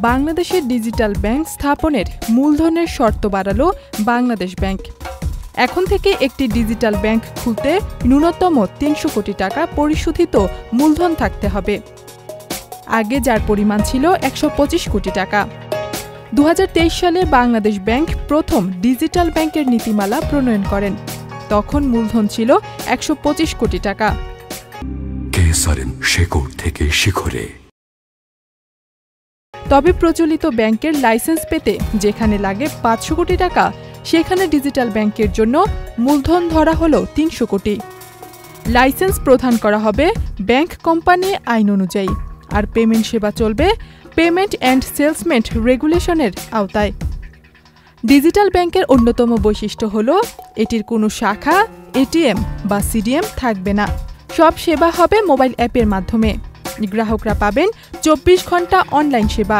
বাংলাদেশের digital bank স্থাপনের মূলধনের শর্ত বাড়ালো বাংলাদেশ ব্যাংক। এখন থেকে একটি ডিজিটাল ব্যাংক খুলতে ন্যূনতম ৩০০ কোটি টাকা পরিশোধিত মূলধন থাকতে হবে। আগে যার পরিমাণ ছিল ১২৫ কোটি টাকা। ২০২৩ সালে বাংলাদেশ ব্যাংক প্রথম ডিজিটাল ব্যাংকের নীতিমালা প্রণয়ন করেন। তখন মূলধন ছিল ১২৫ কোটি টাকা। শেকড় থেকে শিখরে। তবে প্রচলিত ব্যাংকের লাইসেন্স পেতে যেখানে লাগে ৫০০ কোটি টাকা, সেখানে ডিজিটাল ব্যাংকের জন্য মূলধন ধরা হলো ৩০০ কোটি। লাইসেন্স প্রদান করা হবে ব্যাংক কোম্পানি আইন অনুযায়ী, আর পেমেন্ট সেবা চলবে পেমেন্ট অ্যান্ড সেলসমেন্ট রেগুলেশনের আওতায়। ডিজিটাল ব্যাংকের অন্যতম বৈশিষ্ট্য হল এটির কোনো শাখা, এটিএম বা সিডিএম থাকবে না। সব সেবা হবে মোবাইল অ্যাপের মাধ্যমে। গ্রাহকরা পাবেন ২৪ ঘন্টা অনলাইন সেবা।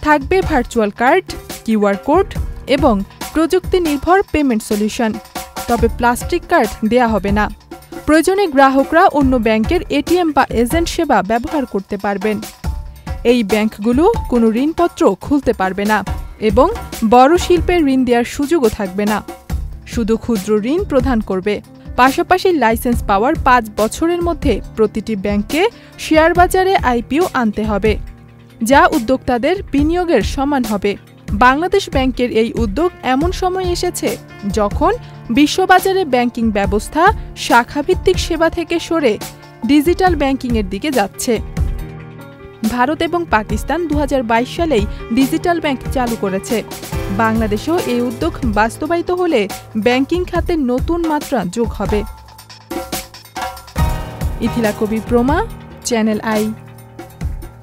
থাকবে ভার্চুয়াল কার্ড, কিউআর কোড এবং প্রযুক্তি নির্ভর পেমেন্ট সলিউশন। তবে প্লাস্টিক কার্ড দেয়া হবে না। প্রয়োজনে গ্রাহকরা অন্য ব্যাংকের এটিএম বা এজেন্ট সেবা ব্যবহার করতে পারবেন। এই ব্যাংকগুলো কোনো ঋণপত্র খুলতে পারবে না এবং বড় শিল্পের ঋণ দেওয়ার সুযোগও থাকবে না। শুধু ক্ষুদ্র ঋণ প্রদান করবে। পাশাপাশি লাইসেন্স পাওয়ার ৫ বছরের মধ্যে প্রতিটি ব্যাংককে শেয়ার বাজারে আইপিও আনতে হবে, যা উদ্যোক্তাদের বিনিয়োগের সমান হবে। বাংলাদেশ ব্যাংকের এই উদ্যোগ এমন সময় এসেছে যখন বিশ্ববাজারে ব্যাংকিং ব্যবস্থা শাখাভিত্তিক সেবা থেকে সরে ডিজিটাল ব্যাংকিংয়ের দিকে যাচ্ছে। ভারত এবং পাকিস্তান ২০২২ সালেই ডিজিটাল ব্যাংক চালু করেছে। বাংলাদেশেও এই উদ্যোগ বাস্তবায়িত হলে ব্যাংকিং খাতে নতুন মাত্রা যোগ হবে। ইথিলা কবির প্রমা, চ্যানেল আই।